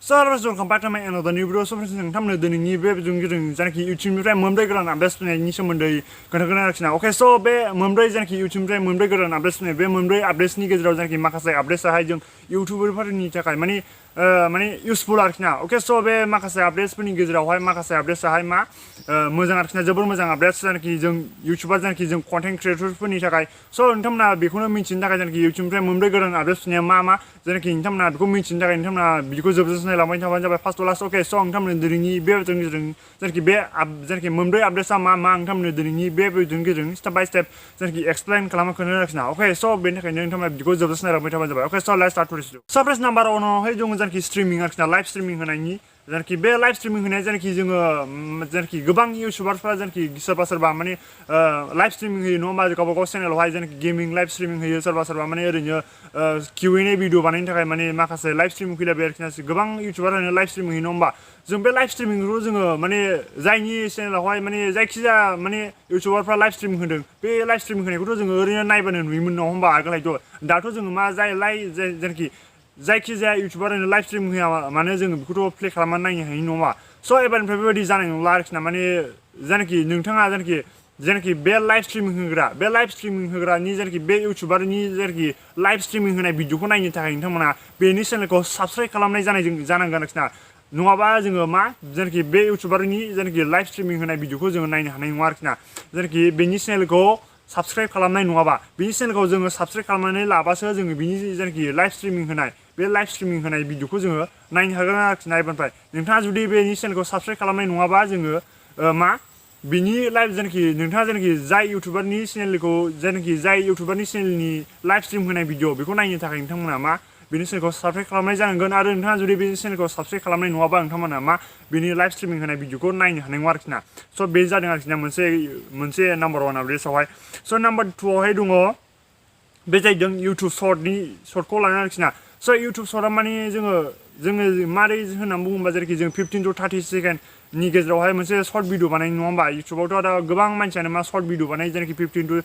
Server zone come back to my another new video. So नोंथांमोननो दिनैनि बे जों जानाखि इउटिउबनिफ्राय मोनब्रै गोदान आपडेट्स फैनायनि सोमोन्दै खोन्थागोन आरोखि ना अके स' बे मोनब्रै जानाखि इउटिउबनिफ्राय मोनब्रै गोदान आपडेट्स फैनाय बे मोनब्रै आपडेट्सनि गेजेराव जानाखि माखासे आपडेट्सआहाय जों इउटिउबारफोरनि थाखाय माने इउसफुल आरोखि ना अके स' बे माखासे आपडेट्सफोरनि गेजेरावहाय माखासे आपडेट्सआहाय मा मोजां आरोखि ना जोबोर मोजां आपडेट्स जानाखि जों इउटिउबार जानाखि जों कन्टेन्ट क्रियेटरफोरनि थाखाय स' नोंथांमोना बेखौनो मिन्थिनो थाखाय जानाखि इउटिउबनिफ्राय मोनब्रै गोदान आपडेट्स फैनाया मा जानाखि नोंथांमोना बेखौ मिन्थिनो थाखाय नोंथांमोना बिदिखौ जोबजासिम नायलांबाय थाबानो जाबाय फार्स्ट लास्ट अके स' नोंथांमोननो दिनैनि बे भिडिअनि गेजेरजों जानाखि बे जानाखि मोनब्रै आपडेट्सआ मा नोंथांमोननो दिनैनि बे भिडिअनि गेजेरजों स्टेप बाय स्टेप जानाखि एक्सप्लेन खालामनो खोन्थानो आरोखि ना अके स' बेनि थाखायनो नोंथांमोना बिदिखौ जोबजासिम नायलांबाय थाबानो जाबाय अके स' let's start today's video surprise number 1आवहाय दङ जानाखि स्ट्रिमिं आरोखि ना लाइभ स्ट्रिमिं होनायनि जानाखि बे लाइभ स्ट्रिमिं होनाया जानाखि जोङो जानाखि गोबां इउटिउबारफ्रा जानाखि सोरबा माने लाइभ स्ट्रिमिं होयो नङा होमबा गावबा गाव चेनेलावहाय जानाखि गेमिं लाइभ स्ट्रिमिं होयो सोरबा माने ओरैनो Q&A भिडिअ बानायनो थाखाय माने माखासे लाइभ स्ट्रिमिं फैलायबाय आरोखि ना गोबां इउटिउबारानो लाइभ स्ट्रिमिं होयो नङा होमबा जों बे लाइभ स्ट्रिमिंखौ जोङो माने जायनि चेनेलावहाय माने जायखिजाया माने इउटिउबारफ्रा लाइभ स्ट्रिमिं होदों बे लाइभ स्ट्रिमिं होनायखौथ' जोङो ओरैनो नायबानो नुयोमोन नङा होमबा आगोलहायथ' दाथ' जोङो मा जायखि जायखिजाया इउटिउबारानो लाइभ स्ट्रिमिं होया मानो जोङो बेखौथ' प्ले खालामनानै नायनो हायो नङा होमबा स' एबारनिफ्राय बेबायदि जानाय नंला आरोखि ना माने जायनाखि नोंथाङा जायनाखि बे लाइभ स्ट्रिमिं होग्रानि जायनाखि बे इउटिउबारनि जायनाखि लाइभ स्ट्रिमिं होनाय भिडिअखौ नायनो थाखाय नोंथांमोना बेनि चेनेलखौ साबस्क्राइब खालामनाय जानांगोन आरोखि ना नङाबा जोङो मा जायनाखि बे इउटिउबारनि जायनाखि लाइभ स्ट्रिमिं होनाय भिडिअखौ जोङो नायनो हानाय नङा आरोखि ना जायनाखि बेनि चेनेलखौ साबस्क्राइब खालामनाय नङाबा बिनि चेनेलखौ जोङो साबस्क्राइब खालामनानै लाबासो जोङो बिनि जायनाखि लाइभ स्ट्रिमिं होनाय बे लाइभ स्ट्रिमिं होनाय भिडिअखौ जोङो नायनो हागोन आरोखि ना एबारनिफ्राय नोंथाङा जुदि बेनि चेनेलखौ साबस्क्राइब खालामनाय नङाबा जोङो मा बिनि लाइभ जायनाखि नोंथाङा जायनाखि जाय इउटिउबारनि चेनेलनि लाइभ स्ट्रिम होनाय भिडिअ बेखौ नायनो थाखाय नोंथांमोना मा बेनि चेनेलखौ साबस्क्राइब खालामनाय जानांगोन आरो नोंथाङा जुदि बेनि चेनेलखौ साबस्क्राइब खालामनाय नङाबा नोंथांमोना मा बेनि लाइभ स्ट्रिमिं होनाय भिडिअखौ नायनो हानाय नङा आरोखि ना स' बे जादों आरोखि ना मोनसे नाम्बार 1 आपडेट्सआवहाय स' नाम्बार 2आवहाय दङ बे जाहैदों इउटिउब सर्टखौ लानानै आरोखि ना स' इउटिउब सर्टआ माने जोङो मारै होननानै बुङोबा जेरैखि जों 15 to 30 सेकेन्डनि गेजेरावहाय मोनसे सर्ट भिडिअ बानायो नङा होमबा इउटिउबावथ' दा गोबां मानसियानो मा सर्ट भिडिअ बानायो जेरैखि 15 to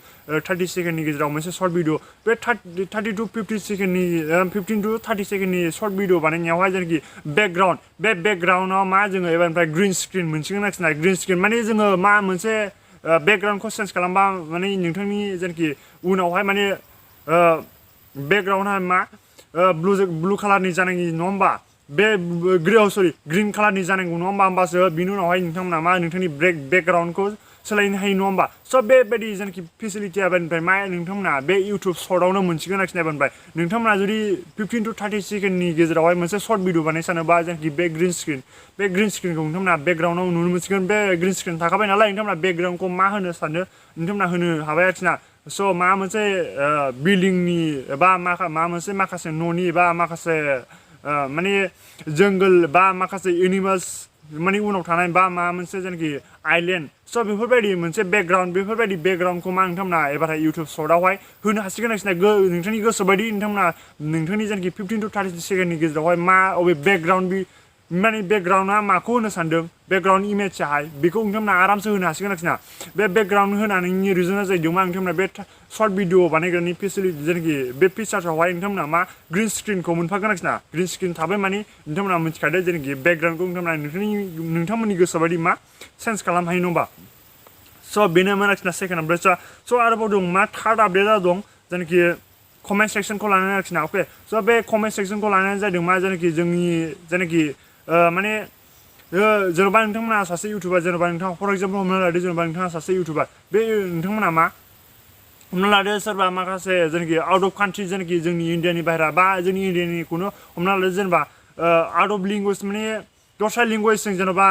30 सेकेन्डनि गेजेराव मोनसे सर्ट भिडिअ बे 30 to 50 सेकेन्डनि 15 to 30 सेकेन्डनि सर्ट भिडिअ बानायनायावहाय जेरैखि बेकग्राउन्डआव मा जोङो एबारनिफ्राय ग्रिन स्क्रिन मोनसिगोन आरोखि ना ग्रिन स्क्रिन माने जोङो मा मोनसे बेकग्राउन्डखौ चेन्ज खालामबा माने नोंथांनि जेनाखि उनावहाय माने बेकग्राउन्डआ मा ब्लु कालारनि जानांगौ नङा होमबा बे ग्रिन कालारनि जानांगौ नङा होमबा होमबासो बिनि उनावहाय नोंथांमोना मा नोंथांनि बेकग्राउन्डखौ सोलायनो हायो नङा होमबा स' बेबायदि जानाखि फेसिलिटिया एबारनिफ्राय मा नोंथांमोना बे इउटिउब सर्टआवनो मोनसिगोन आरोखि ना एबारनिफ्राय नोंथांमोना जुदि 15 to 30 सेकेन्डनि गेजेरावहाय मोनसे सर्ट भिडिअ बानाय सानोबा जानाखि बे ग्रिन स्क्रिनखौ नोंथांमोना बेकग्राउन्डआव नुनो मोनसिगोन बे ग्रिन स्क्रिन थाखाबाय नालाय नोंथांमोना बेकग्राउन्डखौ मा होनो सानो नोंथांमोना होनो हाबाय आरोखि ना स' माबा मोनसे बिल्डिंनि एबा माबा मोनसे माखासे न'नि एबा माखासे माने जंगल बा माखासे एनिमेल्स माने उनाव थानाय बा माबा मोनसे जायनाखि आइलेन्ड स' बेफोरबायदि मोनसे बेफोरबायदि बेकग्राउन्डखौ मा नोंथांमोना एबारहाय इउटिउब सर्टआवहाय होनो हासिगोन आरोखि ना नोंथांनि गोसो बायदि नोंथांमोना नोंथांनि जायनाखि 15 to 30 सेकेन्डनि गेजेरावहाय मा अबे बेकग्राउन्डआ माखौ होनो सानदों बेकग्राउन्ड इमेजआहाय बेखौ नोंथांमोना आरामसे होनो हासिगोन आरोखि ना बे बेकग्राउन्ड होनायनि रिजना जाहैदों मा नोंथांमोना बे सर्ट भिडिअ बानायग्रानि फेसिलिटि जेनाखि बे फिचार्सआवहाय नोंथांमोना मा ग्रिन स्क्रिनखौ मोनफागोन आरोखि ना ग्रिन स्क्रिन थाबाय माने नोंथांमोना मिथिखादो जेनाखि बेकग्राउन्डखौ नोंथांमोननि गोसो बायदि मा चेन्ज खालामनो हायो नङा स' बेनोमोन आरोखि ना सेकेन्ड आपडेट्सआ स' आरोबाव दं मा थार्ड आपडेटआ दं जेनाखि कमेन्ट सेक्सनखौ लानानै आरोखि ना अके स' बे कमेन्ट सेक्सनखौ लानानै जादों मा जेनाखि जोंनि जेनाखि माने जेन'बा नोंथांमोना सासे इउटिउबार जेन'बा नोंथाङा फर एग्जाम्पल हमना लादो जेन'बा नोंथाङा सासे इउटिउबार बे नोंथांमोना मा हमना लादो सोरबा माखासे जेनाखि आउट अफ कान्ट्रि जेनाखि जोंनि इण्डियानि बाहेरा बा जोंनि इण्डियानिखौनो हमना लादो जेनेबा आउट अफ लेंगुवेज माने दस्रा लेंगुवेजजों जेन'बा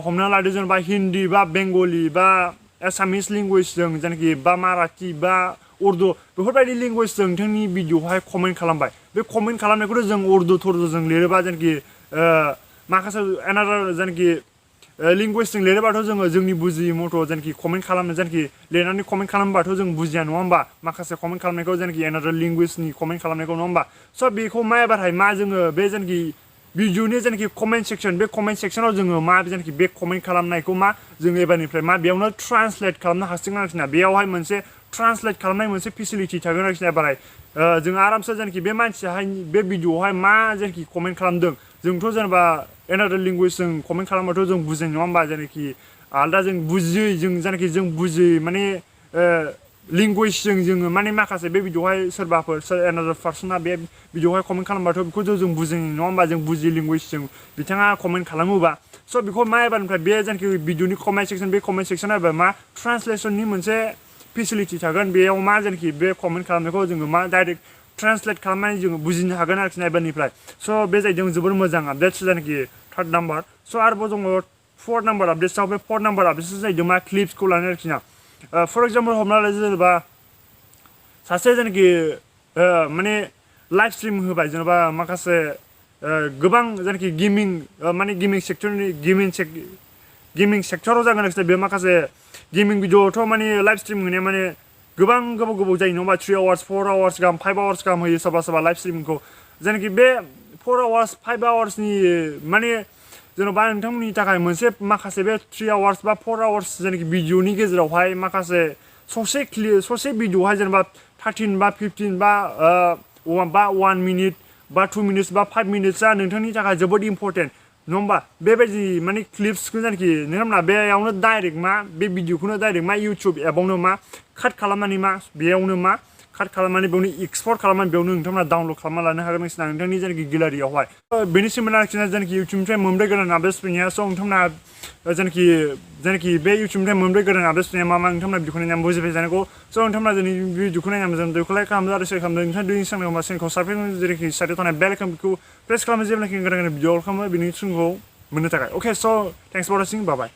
हमना लादो जेनेबा हिन्दी बा बेंगलि बा एसामिस लेंगुवेजजों जेनाखि बा माराठी बा उर्दु बेफोरबायदि लेंगुवेजजों नोंथांनि भिडिअ'आवहाय कमेन्ट खालामबाय बे कमेन्ट खालामनायखौथ' जों उर्दु थर्दुजों लिरोबा जेनाखि माखासे एनादार जेनाखि लेंगुवेजजों लिरोबाथ' जोङो जोंनि बुजियै मथ' जेनाखि कमेन्ट खालामनो जेनाखि लिरनानै कमेन्ट खालामबाथ' जों बुजिया नङा होमबा माखासे कमेन्ट खालामनायखौ जेनाखि एनादार लेंगुवेजनि कमेन्ट खालामनायखौ नङा होमबा स' बेखौ मा एबारहाय मा जोङो बे जेनाखि भिडिअनि जेनाखि कमेन्ट सेक्सन बे कमेन्ट सेक्सनाव जोङो मा जेनाखि बे कमेन्ट खालामनायखौ मा जोङो एबारनिफ्राय मा बेयावनो ट्रान्सलेट खालामनो हासिगोन आरोखि ना बेयावहाय मोनसे ट्रान्सलेट खालामनाय मोनसे फेसिलिटि थागोन आरोखि ना एबारहाय जों आरामसे जेनाखि बे मानसियाहाय बे भिडिअआवहाय मा जेनाखि कमेन्ट खालामदों जोंथ' जेनेबा एनादार लेंगुवेज जों कमेन्ट खालामबाथ' जों बुजिनाय नङा होमबा जेनाखि आलदा जों बुजियै जों जेनाखि जों बुजियै माने लेंगुवेजजों जोङो माने माखासे बे भिडिअ'हाय सोरबाफोर एनादार पार्सना बे भिडिअ'हाय कमेन्ट खालामबाथ' बेखौथ' जों बुजिनाय नङा होमबा जों बुजियै लेंगुवेजजों बिथाङा कमेन्ट खालामोबा स' बेखौ मा एबारनिफ्राय बे जेनाखि भिडिअ'नि कमेन्ट सेक्सन बे कमेन्ट सेक्सना एबा मा ट्रान्सलेसननि मोनसे फेसिलिटि थागोन बेयाव मा जेनाखि बे कमेन्ट खालामनायखौ जोङो मा डाइरेक्ट ट्रान्सलेट खालामनानै जोङो बुजिनो हागोन आरोखि ना एबारनिफ्राय स' बे जाहैदों जोबोर मोजां आपडेट्स जायनाखि थार्ड नाम्बार स' आरोबाव दङ फर्थ नाम्बार आपडेट्सआव बे फर्थ नाम्बार आपडेट्सआ जाहैदों मा क्लिप्सखौ लानो आरोखि ना फर एग्जाम्पल हमना ला जेनेबा सासे जेनाखि माने लाइभ स्ट्रिम होबाय जेनेबा माखासे गोबां जेनाखि गेमिं माने गेमिं सेक्टराव जागोन आरोखि बे माखासे गेमिं भिडिअ'थ' माने लाइभ स्ट्रिम होनाया माने गोबां गोबाव जायो नङा होमबा 3 आवार्स 4 आवार्स गाहाम 5 आवार्स गाहाम होयो सोरबा सोरबा लाइभ स्ट्रिमिंखौ जेनाखि बे 4 आवार्स 5 आवार्सनि माने जेन'बा नोंथांमोननि थाखाय मोनसे माखासे बे 3 आवार्स बा 4 आवार्स जेनाखि भिडिअ'नि गेजेरावहाय माखासे ससे भिडिअ'हाय जेनेबा 13 बा 15 बा 1 मिनिट बा 2 मिनिट्स बा 5 मिनिट्सआ नोंथांनि थाखाय जोबोद इम्परटेन्ट नङा होमबा बेबायदि माने क्लिप्सखौ जेनाखि नोंथांमोना बेयावनो डाइरेक्ट मा बे भिडिअ'खौनो डाइरेक्ट मा इउटुब एपआवनो मा काट खालामनानै मा बेयावनो मा काट खालामनानै बेयावनो एक्सपर्ट खालामनानै बेयावनो नोंथांमोना डाउनलड खालामना लानो हागोन नोंसिना नोंथांनि जेनाखि गेलारियावहाय बेनि सोमोन्दै आरोखि जेनाखि इउटुबनिफ्राय मोनब्रै गोदान आपडेट्स फैनाया स' नोंथांमोना जेनाखि बे इउटुबनिफ्राय मोनब्रै गोदान आपडेट्स फैनाया मा नोंथांमोना भिडिअखौ नायनानै बुजिबाय जानांगौ स' नोंथांमोना जोंनि भिडिअखौ नायनानै मोजां भिडिअखौ लाइक खालामदो आरो शेयार खालामदो नोंथांनि दुइनि सांनाय होमबा चेनेलखौ साबस्क्राइब जेरैखि साइडआव थानाय बेल आइकनखौ प्रेस खालामो जेब्लाखि गोदान गोदान भिडिअ खालामो बेनि थ्रुखौ मोननो थाखाय अके स' थेंक्स फर वाचिं बाय